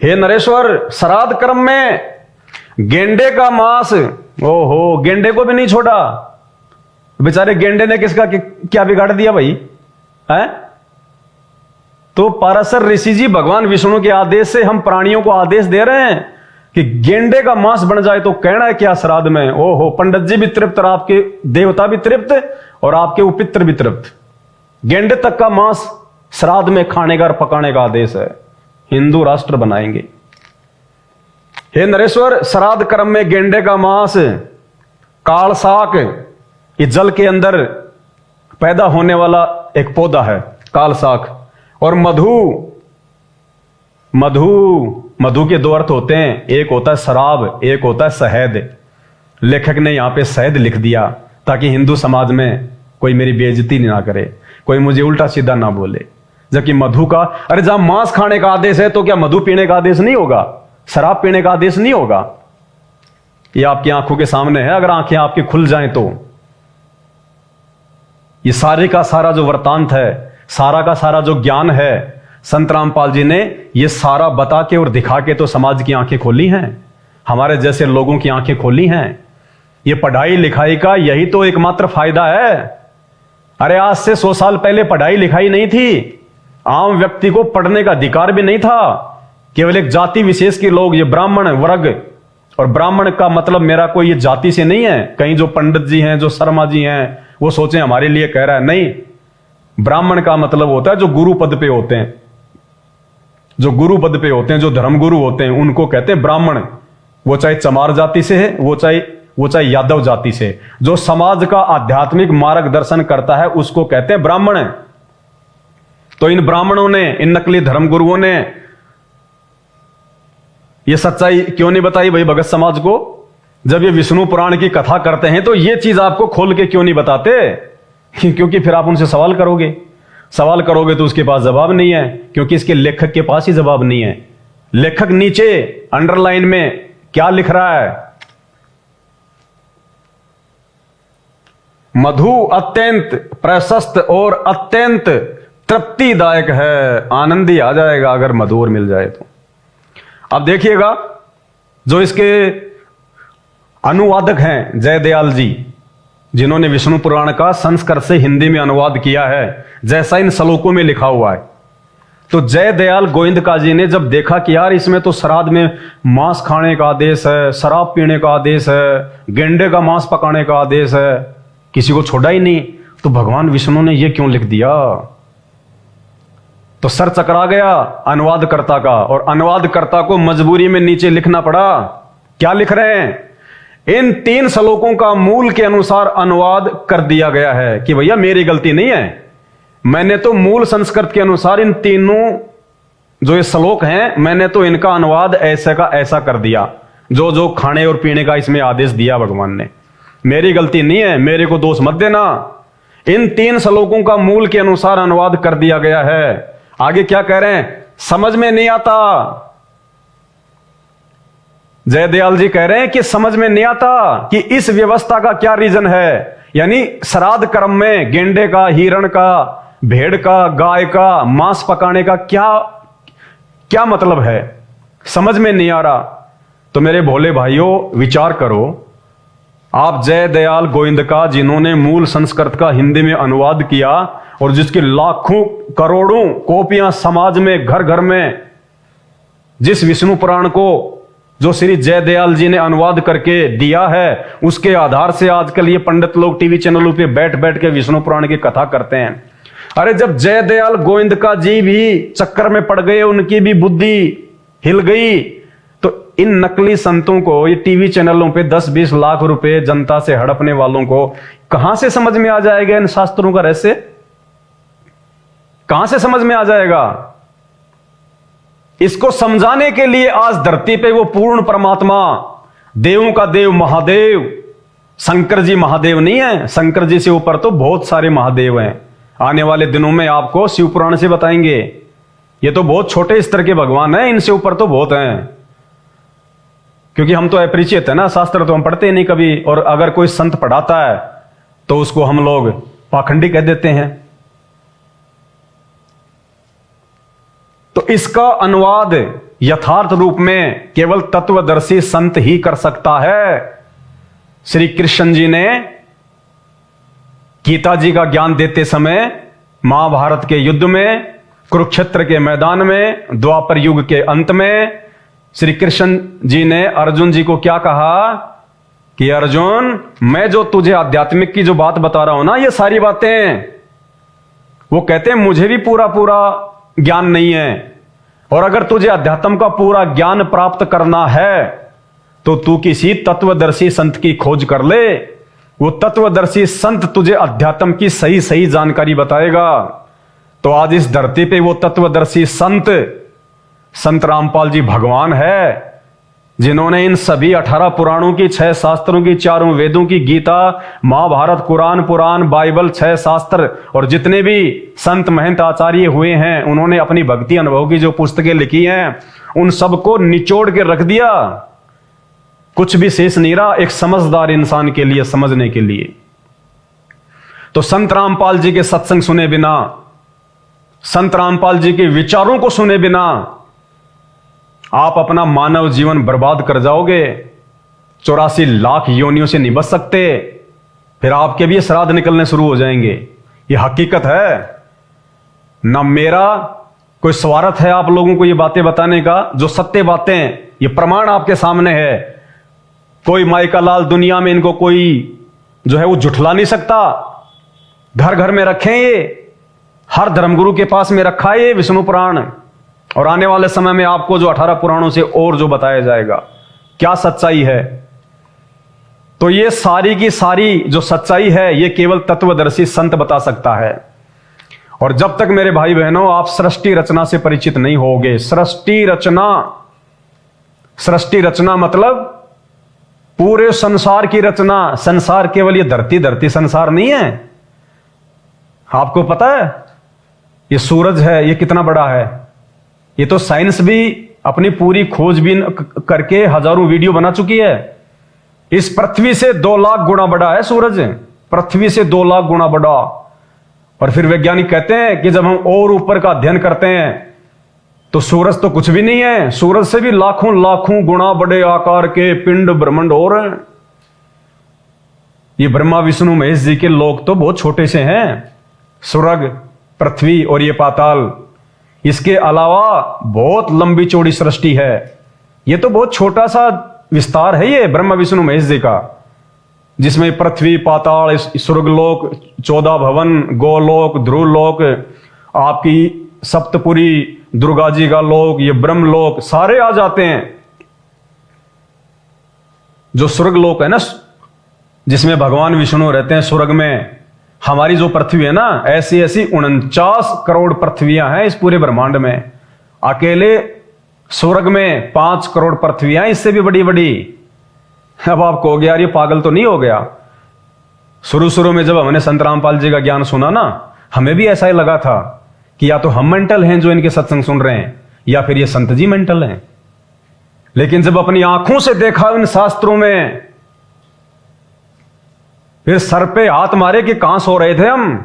हे नरेश्वर, श्राद्ध क्रम में गेंडे का मांस, ओहो, गेंडे को भी नहीं छोड़ा। बेचारे गेंडे ने किसका क्या बिगाड़ दिया भाई है? तो पाराशर ऋषि जी भगवान विष्णु के आदेश से हम प्राणियों को आदेश दे रहे हैं कि गेंडे का मांस बन जाए तो कहना है क्या श्राद्ध में। ओहो, पंडित जी भी तृप्त और आपके देवता भी तृप्त और आपके उपित्र भी तृप्त। गेंडे तक का मांस श्राद्ध में खाने का और पकाने का आदेश है। हिंदू राष्ट्र बनाएंगे। हे नरेश्वर, श्राद्ध कर्म में गेंडे का मांस, काल साक, ये जल के अंदर पैदा होने वाला एक पौधा है काल साक, और मधु। मधु के दो अर्थ होते हैं, एक होता है शराब, एक होता है शहद। लेखक ने यहां पे शहद लिख दिया ताकि हिंदू समाज में कोई मेरी बेइज्जती ना करे, कोई मुझे उल्टा सीधा ना बोले। जबकि मधु का, अरे जहां मांस खाने का आदेश है तो क्या मधु पीने का आदेश नहीं होगा, शराब पीने का आदेश नहीं होगा? ये आपकी आंखों के सामने है, अगर आंखें आपकी खुल जाएं तो। ये सारे का सारा जो वृत्तांत है, सारा का सारा जो ज्ञान है, संत रामपाल जी ने ये सारा बता के और दिखा के तो समाज की आंखें खोली हैं, हमारे जैसे लोगों की आंखें खोली हैं। ये पढ़ाई लिखाई का यही तो एकमात्र फायदा है। अरे आज से 100 साल पहले पढ़ाई लिखाई नहीं थी, आम व्यक्ति को पढ़ने का अधिकार भी नहीं था। केवल एक जाति विशेष के लोग, ये ब्राह्मण वर्ग, और ब्राह्मण का मतलब मेरा कोई ये जाति से नहीं है। कहीं जो पंडित जी हैं, जो शर्मा जी हैं, वो सोचें हमारे लिए कह रहा है, नहीं। ब्राह्मण का मतलब होता है जो गुरु पद पे होते हैं, जो गुरु पद पे होते हैं, जो धर्मगुरु होते हैं, उनको कहते हैं ब्राह्मण। वो चाहे चमार जाति से है, वो चाहे यादव जाति से, जो समाज का आध्यात्मिक मार्गदर्शन करता है उसको कहते हैं ब्राह्मण। तो इन ब्राह्मणों ने, इन नकली धर्मगुरुओं ने ये सच्चाई क्यों नहीं बताई भाई भगत समाज को? जब ये विष्णु पुराण की कथा करते हैं तो ये चीज आपको खोल के क्यों नहीं बताते? क्योंकि फिर आप उनसे सवाल करोगे तो उसके पास जवाब नहीं है, क्योंकि इसके लेखक के पास ही जवाब नहीं है। लेखक नीचे अंडरलाइन में क्या लिख रहा है? मधु अत्यंत प्रशस्त और अत्यंत तृप्तिदायक है। आनंद ही आ जाएगा अगर मधु और मिल जाए तो। अब देखिएगा, जो इसके अनुवादक हैं जयदयाल जी, जिन्होंने विष्णु पुराण का संस्कृत से हिंदी में अनुवाद किया है, जैसा इन श्लोकों में लिखा हुआ है, तो जयदयाल गोविंदका जी ने जब देखा कि यार इसमें तो श्राद्ध में मांस खाने का आदेश है, शराब पीने का आदेश है, गेंडे का मांस पकाने का आदेश है, किसी को छोड़ा ही नहीं, तो भगवान विष्णु ने यह क्यों लिख दिया? तो सर चकरा गया अनुवादकर्ता का, और अनुवादकर्ता को मजबूरी में नीचे लिखना पड़ा। क्या लिख रहे हैं? इन 3 श्लोकों का मूल के अनुसार अनुवाद कर दिया गया है। कि भैया मेरी गलती नहीं है, मैंने तो मूल संस्कृत के अनुसार इन तीनों जो ये श्लोक हैं, मैंने तो इनका अनुवाद ऐसा का ऐसा कर दिया, जो जो खाने और पीने का इसमें आदेश दिया भगवान ने। मेरी गलती नहीं है, मेरे को दोष मत देना। इन 3 श्लोकों का मूल के अनुसार अनुवाद कर दिया गया है। आगे क्या कह रहे हैं? समझ में नहीं आता। जयदयाल जी कह रहे हैं कि समझ में नहीं आता कि इस व्यवस्था का क्या रीजन है। यानी श्राद्ध कर्म में गेंडे का, हिरण का, भेड़ का, गाय का मांस पकाने का क्या मतलब है, समझ में नहीं आ रहा। तो मेरे भोले भाइयों, विचार करो। आप जयदयाल गोविंदका, जिन्होंने मूल संस्कृत का हिंदी में अनुवाद किया और जिसकी लाखों करोड़ों कॉपियां समाज में घर घर में, जिस विष्णु पुराण को जो श्री जयदयाल जी ने अनुवाद करके दिया है, उसके आधार से आजकल ये पंडित लोग टीवी चैनलों पे बैठ बैठ के विष्णु पुराण की कथा करते हैं। अरे जब जयदयाल गोविंदका जी भी चक्कर में पड़ गए, उनकी भी बुद्धि हिल गई, तो इन नकली संतों को, ये टीवी चैनलों पे 10-20 लाख रुपए जनता से हड़पने वालों को कहां से समझ में आ जाएगा इन शास्त्रों का रहस्य? कहां से समझ में आ जाएगा? इसको समझाने के लिए आज धरती पे वो पूर्ण परमात्मा, देवों का देव महादेव, शंकर जी महादेव नहीं है। शंकर जी से ऊपर तो बहुत सारे महादेव हैं। आने वाले दिनों में आपको शिव पुराण से बताएंगे। ये तो बहुत छोटे स्तर के भगवान हैं, इनसे ऊपर तो बहुत हैं। क्योंकि हम तो अपरिचित है ना, शास्त्र तो हम पढ़ते नहीं कभी, और अगर कोई संत पढ़ाता है तो उसको हम लोग पाखंडी कह देते हैं। तो इसका अनुवाद यथार्थ रूप में केवल तत्वदर्शी संत ही कर सकता है। श्री कृष्ण जी ने गीता जी का ज्ञान देते समय महाभारत के युद्ध में, कुरुक्षेत्र के मैदान में, द्वापर युग के अंत में श्री कृष्ण जी ने अर्जुन जी को क्या कहा कि अर्जुन, मैं जो तुझे आध्यात्मिक की जो बात बता रहा हूं ना, ये सारी बातें, वो कहते हैं मुझे भी पूरा पूरा ज्ञान नहीं है, और अगर तुझे अध्यात्म का पूरा ज्ञान प्राप्त करना है तो तू किसी तत्वदर्शी संत की खोज कर ले। वो तत्वदर्शी संत तुझे अध्यात्म की सही सही जानकारी बताएगा। तो आज इस धरती पे वो तत्वदर्शी संत रामपाल जी भगवान है, जिन्होंने इन सभी 18 पुराणों की, 6 शास्त्रों की, 4 वेदों की, गीता, महाभारत, कुरान, पुराण, बाइबल, 6 शास्त्र और जितने भी संत महंत आचार्य हुए हैं, उन्होंने अपनी भक्ति अनुभव की जो पुस्तकें लिखी हैं, उन सबको निचोड़ के रख दिया। कुछ भी शेष नहीं रहा एक समझदार इंसान के लिए समझने के लिए। तो संत रामपाल जी के सत्संग सुने बिना, संत रामपाल जी के विचारों को सुने बिना आप अपना मानव जीवन बर्बाद कर जाओगे। 84 लाख योनियों से नहीं बच सकते, फिर आपके भी श्राद्ध निकलने शुरू हो जाएंगे। ये हकीकत है। ना मेरा कोई स्वार्थ है आप लोगों को ये बातें बताने का, जो सत्य बातें ये प्रमाण आपके सामने है। कोई माई का लाल दुनिया में इनको कोई जो है वो जुठला नहीं सकता। घर घर में रखें, ये हर धर्मगुरु के पास में रखा है ये विष्णु पुराण, और आने वाले समय में आपको जो 18 पुराणों से और जो बताया जाएगा क्या सच्चाई है। तो ये सारी की सारी जो सच्चाई है ये केवल तत्वदर्शी संत बता सकता है। और जब तक मेरे भाई बहनों आप सृष्टि रचना से परिचित नहीं होगे, सृष्टि रचना मतलब पूरे संसार की रचना। संसार केवल ये धरती संसार नहीं है। आपको पता है ये सूरज है, ये कितना बड़ा है। ये तो साइंस भी अपनी पूरी खोजबीन करके हजारों वीडियो बना चुकी है। इस पृथ्वी से 2 लाख गुना बड़ा है सूरज, पृथ्वी से 2 लाख गुना बड़ा। और फिर वैज्ञानिक कहते हैं कि जब हम और ऊपर का अध्ययन करते हैं तो सूरज तो कुछ भी नहीं है, सूरज से भी लाखों लाखों गुना बड़े आकार के पिंड ब्रह्मांड और हैं। ये ब्रह्मा विष्णु महेश जी के लोक तो बहुत छोटे से हैं, स्वर्ग, पृथ्वी और ये पाताल। इसके अलावा बहुत लंबी चौड़ी सृष्टि है। ये तो बहुत छोटा सा विस्तार है ये ब्रह्मा विष्णु महेश जी का, जिसमें पृथ्वी, पाताल, स्वर्गलोक, 14 भवन, गोलोक, ध्रुवलोक, आपकी सप्तपुरी, दुर्गा जी का लोक, ये ब्रह्मलोक सारे आ जाते हैं। जो स्वर्गलोक है ना, जिसमें भगवान विष्णु रहते हैं स्वर्ग में, हमारी जो पृथ्वी है ना, ऐसी ऐसी 49 करोड़ पृथ्वियां हैं इस पूरे ब्रह्मांड में। अकेले स्वर्ग में 5 करोड़ पृथ्वियां, इससे भी बड़ी बड़ी। अब आप कहोगे यार ये पागल तो नहीं हो गया। शुरू में जब हमने संत रामपाल जी का ज्ञान सुना ना, हमें भी ऐसा ही लगा था कि या तो हम मेंटल हैं जो इनके सत्संग सुन रहे हैं, या फिर ये संत जी मेंटल हैं। लेकिन जब अपनी आंखों से देखा इन शास्त्रों में, फिर सर पे हाथ मारे कि कहां सो रहे थे हम।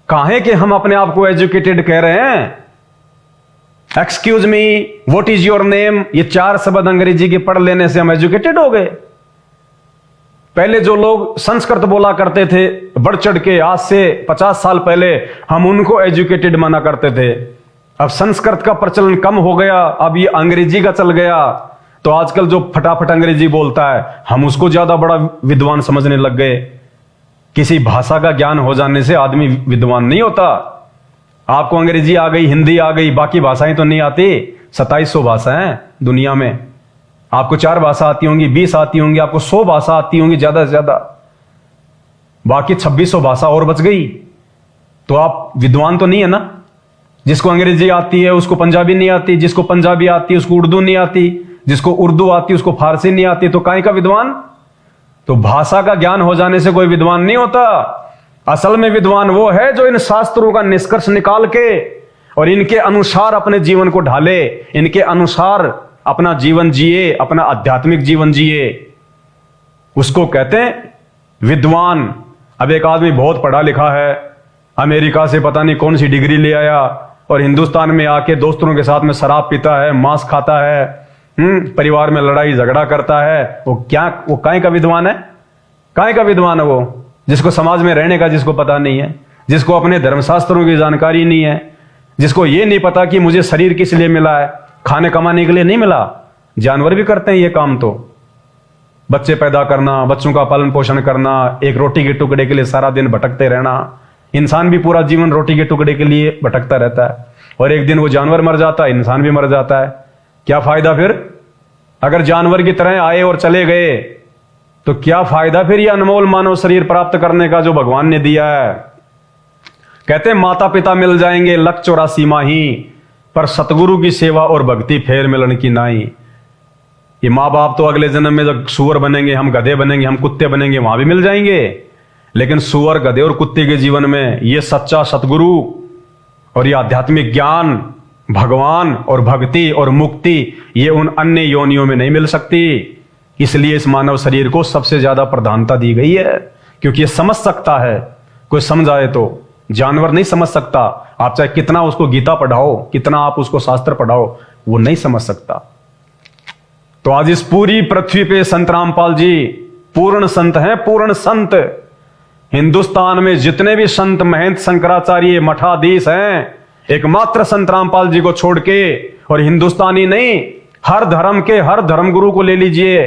कहां कि हम अपने आप को एजुकेटेड कह रहे हैं। Excuse me, what is your name, ये 4 शब्द अंग्रेजी के पढ़ लेने से हम एजुकेटेड हो गए। पहले जो लोग संस्कृत बोला करते थे बढ़ चढ़ के, आज से 50 साल पहले, हम उनको एजुकेटेड माना करते थे। अब संस्कृत का प्रचलन कम हो गया, अब ये अंग्रेजी का चल गया। तो आजकल जो फटाफट अंग्रेजी बोलता है, हम उसको ज्यादा बड़ा विद्वान समझने लग गए। किसी भाषा का ज्ञान हो जाने से आदमी विद्वान नहीं होता। आपको अंग्रेजी आ गई, हिंदी आ गई, बाकी भाषाएं तो नहीं आती। 2700 भाषाएं दुनिया में। आपको 4 भाषा आती होंगी, 20 आती होंगी, आपको 100 भाषा आती होंगी ज्यादा से ज्यादा, बाकी 2600 भाषा और बच गई। तो आप विद्वान तो नहीं है ना। जिसको अंग्रेजी आती है उसको पंजाबी नहीं आती, जिसको पंजाबी आती है उसको उर्दू नहीं आती, जिसको उर्दू आती है उसको फारसी नहीं आती। तो काहे का विद्वान। तो भाषा का ज्ञान हो जाने से कोई विद्वान नहीं होता। असल में विद्वान वो है जो इन शास्त्रों का निष्कर्ष निकाल के और इनके अनुसार अपने जीवन को ढाले, इनके अनुसार अपना जीवन जिए, अपना आध्यात्मिक जीवन जिए, उसको कहते हैं विद्वान। अब एक आदमी बहुत पढ़ा लिखा है, अमेरिका से पता नहीं कौन सी डिग्री ले आया, और हिंदुस्तान में आके दोस्तों के साथ में शराब पीता है, मांस खाता है, परिवार में लड़ाई झगड़ा करता है। वो काहे का विद्वान है। काहे का विद्वान है वो, जिसको समाज में रहने का जिसको पता नहीं है, जिसको अपने धर्मशास्त्रों की जानकारी नहीं है, जिसको ये नहीं पता कि मुझे शरीर किस लिए मिला है, खाने कमाने के लिए नहीं मिला। जानवर भी करते हैं ये काम। तो बच्चे पैदा करना, बच्चों का पालन पोषण करना, एक रोटी के टुकड़े के लिए सारा दिन भटकते रहना। इंसान भी पूरा जीवन रोटी के टुकड़े के लिए भटकता रहता है, और एक दिन वो जानवर मर जाता है, इंसान भी मर जाता है। क्या फायदा फिर? अगर जानवर की तरह आए और चले गए तो क्या फायदा फिर ये अनमोल मानव शरीर प्राप्त करने का जो भगवान ने दिया है। कहते हैं माता पिता मिल जाएंगे लख 84 माही, पर सतगुरु की सेवा और भक्ति फेर मिलन की नाई। ये माँ बाप तो अगले जन्म में जब सुअर बनेंगे, हम गधे बनेंगे, हम कुत्ते बनेंगे, वहां भी मिल जाएंगे। लेकिन सुअर, गधे और कुत्ते के जीवन में ये सच्चा सतगुरु और ये आध्यात्मिक ज्ञान, भगवान और भक्ति और मुक्ति, ये उन अन्य योनियों में नहीं मिल सकती। इसलिए इस मानव शरीर को सबसे ज्यादा प्रधानता दी गई है, क्योंकि ये समझ सकता है। कोई समझाए तो, जानवर नहीं समझ सकता। आप चाहे कितना उसको गीता पढ़ाओ, कितना आप उसको शास्त्र पढ़ाओ, वो नहीं समझ सकता। तो आज इस पूरी पृथ्वी पे संत रामपाल जी पूर्ण संत हैं, पूर्ण संत। हिंदुस्तान में जितने भी संत, महंत, शंकराचार्य, मठाधीश हैं, एकमात्र संत रामपाल जी को छोड़ के, और हिंदुस्तानी नहीं, हर धर्म के हर धर्मगुरु को ले लीजिए,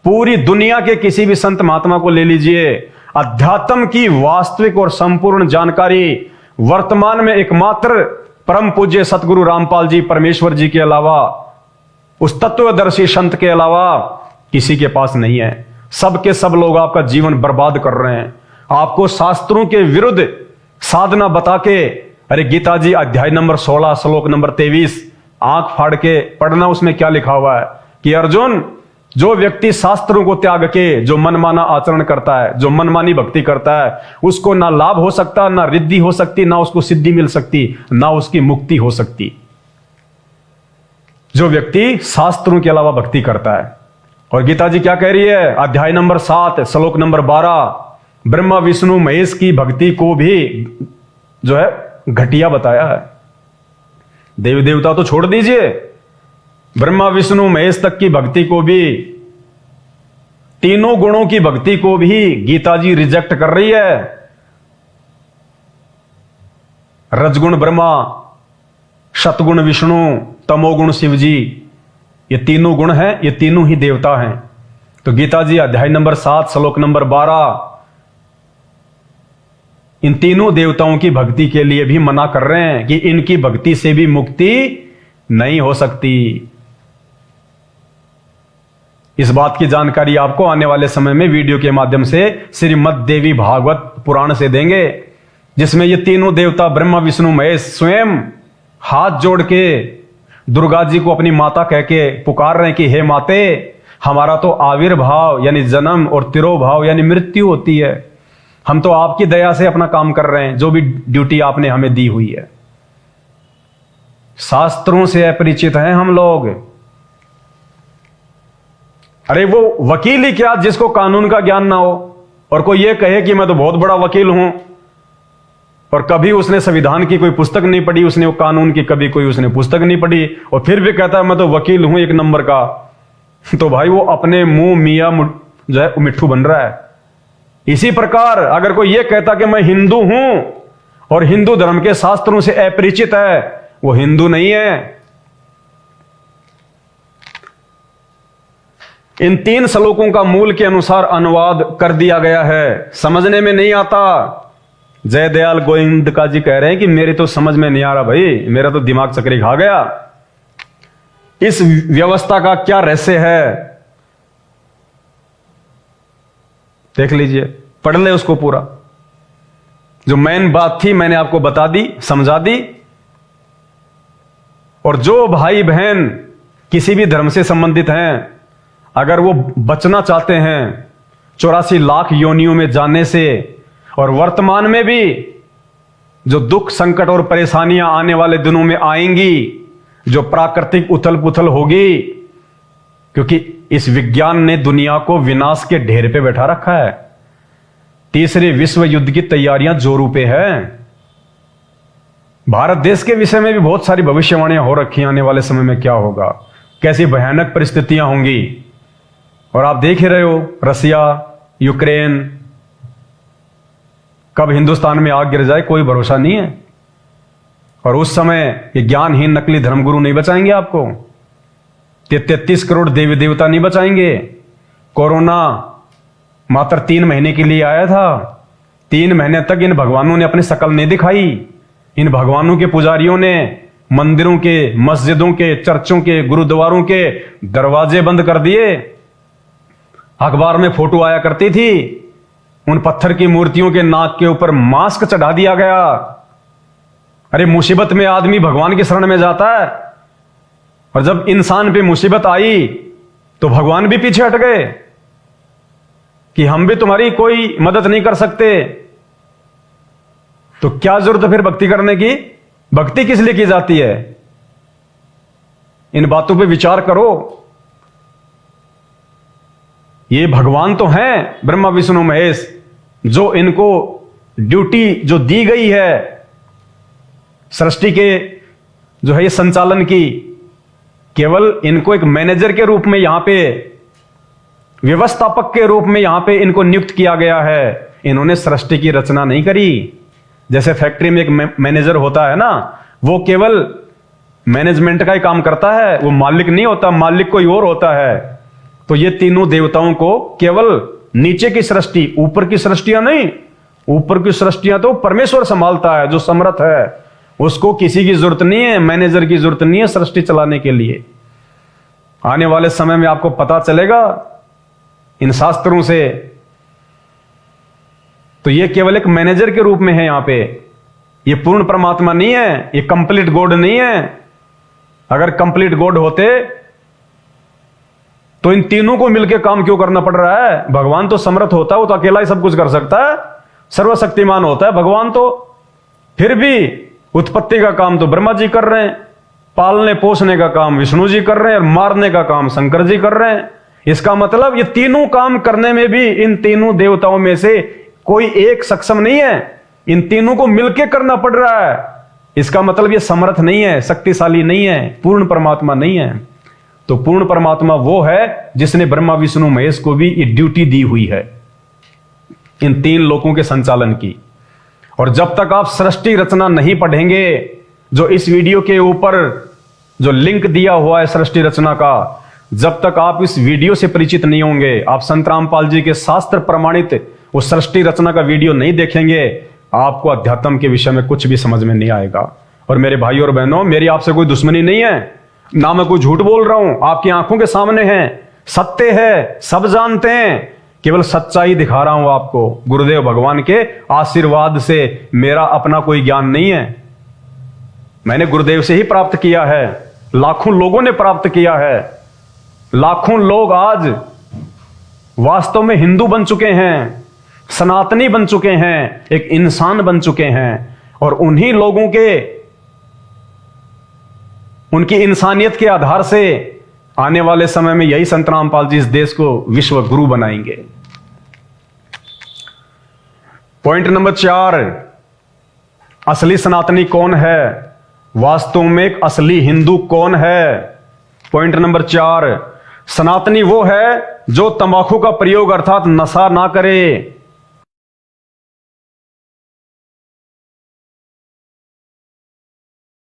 पूरी दुनिया के किसी भी संत महात्मा को ले लीजिए, अध्यात्म की वास्तविक और संपूर्ण जानकारी वर्तमान में एकमात्र परम पूज्य सतगुरु रामपाल जी परमेश्वर जी के अलावा, उस तत्वदर्शी संत के अलावा किसी के पास नहीं है। सब के सब लोग आपका जीवन बर्बाद कर रहे हैं, आपको शास्त्रों के विरुद्ध साधना बता के। अरे गीता जी अध्याय नंबर 16 श्लोक नंबर 23 आंख फाड़ के पढ़ना, उसमें क्या लिखा हुआ है कि अर्जुन, जो व्यक्ति शास्त्रों को त्याग के जो मनमाना आचरण करता है, जो मनमानी भक्ति करता है, उसको ना लाभ हो सकता, ना रिद्धि हो सकती, ना उसको सिद्धि मिल सकती, ना उसकी मुक्ति हो सकती। जो व्यक्ति शास्त्रों के अलावा भक्ति करता है। और गीता जी क्या कह रही है? अध्याय नंबर 7 श्लोक नंबर 12, ब्रह्मा विष्णु महेश की भक्ति को भी जो है घटिया बताया है। देवी देवता तो छोड़ दीजिए, ब्रह्मा विष्णु महेश तक की भक्ति को भी, तीनों गुणों की भक्ति को भी गीता जी रिजेक्ट कर रही है। रजगुण ब्रह्मा, सतगुण विष्णु, तमोगुण शिव जी, ये तीनों गुण हैं, ये तीनों ही देवता हैं। तो गीता जी अध्याय नंबर 7 श्लोक नंबर 12 इन तीनों देवताओं की भक्ति के लिए भी मना कर रहे हैं कि इनकी भक्ति से भी मुक्ति नहीं हो सकती। इस बात की जानकारी आपको आने वाले समय में वीडियो के माध्यम से श्रीमद् देवी भागवत पुराण से देंगे, जिसमें ये तीनों देवता ब्रह्मा विष्णु महेश स्वयं हाथ जोड़ के दुर्गा जी को अपनी माता कह के पुकार रहे हैं कि हे माते, हमारा तो आविर्भाव यानी जन्म और तिरोभाव यानी मृत्यु होती है। हम तो आपकी दया से अपना काम कर रहे हैं, जो भी ड्यूटी आपने हमें दी हुई है। शास्त्रों से अपरिचित हैं हम लोग। अरे वो वकील ही क्या जिसको कानून का ज्ञान ना हो, और कोई ये कहे कि मैं तो बहुत बड़ा वकील हूं, और कभी उसने संविधान की कोई पुस्तक नहीं पढ़ी, उसने वो कानून की कभी कोई उसने पुस्तक नहीं पढ़ी, और फिर भी कहता है मैं तो वकील हूं 1 नंबर का। तो भाई वो अपने मुंह मियां जो है मिट्ठू बन रहा है। इसी प्रकार अगर कोई ये कहता कि मैं हिंदू हूं और हिंदू धर्म के शास्त्रों से अपरिचित है, वो हिंदू नहीं है। इन 3 श्लोकों का मूल के अनुसार अनुवाद कर दिया गया है, समझने में नहीं आता। जय दयाल गोविंद का जी कह रहे हैं कि मेरी तो समझ में नहीं आ रहा भाई, मेरा तो दिमाग चक्री खा गया। इस व्यवस्था का क्या रहस्य है देख लीजिए, पढ़ ले उसको पूरा। जो मेन बात थी मैंने आपको बता दी, समझा दी। और जो भाई बहन किसी भी धर्म से संबंधित हैं, अगर वो बचना चाहते हैं 84 लाख योनियों में जाने से, और वर्तमान में भी जो दुख संकट और परेशानियां आने वाले दिनों में आएंगी, जो प्राकृतिक उथल पुथल होगी, क्योंकि इस विज्ञान ने दुनिया को विनाश के ढेर पे बैठा रखा है। तीसरे विश्व युद्ध की तैयारियां जोरों पे है। भारत देश के विषय में भी बहुत सारी भविष्यवाणियां हो रखी हैं, आने वाले समय में क्या होगा, कैसी भयानक परिस्थितियां होंगी। और आप देख ही रहे हो, रसिया, यूक्रेन, कब हिंदुस्तान में आग गिर जाए कोई भरोसा नहीं है। और उस समय ये ज्ञानहीन नकली धर्मगुरु नहीं बचाएंगे आपको। कि 33 करोड़ देवी देवता नहीं बचाएंगे। कोरोना मात्र 3 महीने के लिए आया था। 3 महीने तक इन भगवानों ने अपनी शकल नहीं दिखाई। इन भगवानों के पुजारियों ने मंदिरों के, मस्जिदों के, चर्चों के, गुरुद्वारों के दरवाजे बंद कर दिए। अखबार में फोटो आया करती थी, उन पत्थर की मूर्तियों के नाक के ऊपर मास्क चढ़ा दिया गया। अरे मुसीबत में आदमी भगवान की शरण में जाता है, और जब इंसान पे मुसीबत आई तो भगवान भी पीछे हट गए कि हम भी तुम्हारी कोई मदद नहीं कर सकते। तो क्या जरूरत फिर भक्ति करने की? भक्ति किस लिए की जाती है? इन बातों पे विचार करो। ये भगवान तो हैं ब्रह्मा विष्णु महेश, जो इनको ड्यूटी जो दी गई है सृष्टि के जो है ये संचालन की, केवल इनको एक मैनेजर के रूप में यहां पे, व्यवस्थापक के रूप में यहां पे इनको नियुक्त किया गया है। इन्होंने सृष्टि की रचना नहीं करी। जैसे फैक्ट्री में एक मैनेजर होता है ना, वो केवल मैनेजमेंट का ही काम करता है, वो मालिक नहीं होता, मालिक कोई और होता है। तो ये तीनों देवताओं को केवल नीचे की सृष्टि, ऊपर की सृष्टियां नहीं, ऊपर की सृष्टियां तो परमेश्वर संभालता है जो समर्थ है, उसको किसी की जरूरत नहीं है, मैनेजर की जरूरत नहीं है सृष्टि चलाने के लिए। आने वाले समय में आपको पता चलेगा इन शास्त्रों से। तो ये केवल एक मैनेजर के रूप में है यहां पे, ये पूर्ण परमात्मा नहीं है, ये कंप्लीट गॉड नहीं है। अगर कंप्लीट गॉड होते तो इन तीनों को मिलकर काम क्यों करना पड़ रहा है? भगवान तो समर्थ होता है, वो तो अकेला ही सब कुछ कर सकता है, सर्वशक्तिमान होता है भगवान तो। फिर भी उत्पत्ति का काम तो ब्रह्मा जी कर रहे हैं, पालने पोसने का काम विष्णु जी कर रहे हैं, और मारने का काम शंकर जी कर रहे हैं। इसका मतलब ये तीनों काम करने में भी इन तीनों देवताओं में से कोई एक सक्षम नहीं है, इन तीनों को मिलकर करना पड़ रहा है। इसका मतलब ये समर्थ नहीं है, शक्तिशाली नहीं है, पूर्ण परमात्मा नहीं है। तो पूर्ण परमात्मा वो है जिसने ब्रह्मा विष्णु महेश को भी ये ड्यूटी दी हुई है इन 3 लोकों के संचालन की। और जब तक आप सृष्टि रचना नहीं पढ़ेंगे, जो इस वीडियो के ऊपर जो लिंक दिया हुआ है सृष्टि रचना का, जब तक आप इस वीडियो से परिचित नहीं होंगे, आप संत रामपाल जी के शास्त्र प्रमाणित वो सृष्टि रचना का वीडियो नहीं देखेंगे, आपको अध्यात्म के विषय में कुछ भी समझ में नहीं आएगा। और मेरे भाई और बहनों, मेरी आपसे कोई दुश्मनी नहीं है, ना मैं कोई झूठ बोल रहा हूं, आपकी आंखों के सामने है, सत्य है, सब जानते हैं, केवल सच्चाई दिखा रहा हूं आपको गुरुदेव भगवान के आशीर्वाद से। मेरा अपना कोई ज्ञान नहीं है, मैंने गुरुदेव से ही प्राप्त किया है, लाखों लोगों ने प्राप्त किया है। लाखों लोग आज वास्तव में हिंदू बन चुके हैं, सनातनी बन चुके हैं, एक इंसान बन चुके हैं, और उन्हीं लोगों के, उनकी इंसानियत के आधार से आने वाले समय में यही संत रामपाल जी इस देश को विश्व गुरु बनाएंगे। पॉइंट नंबर 4, असली सनातनी कौन है? वास्तव में एक असली हिंदू कौन है? पॉइंट नंबर 4, सनातनी वो है जो तंबाकू का प्रयोग अर्थात नशा ना करे,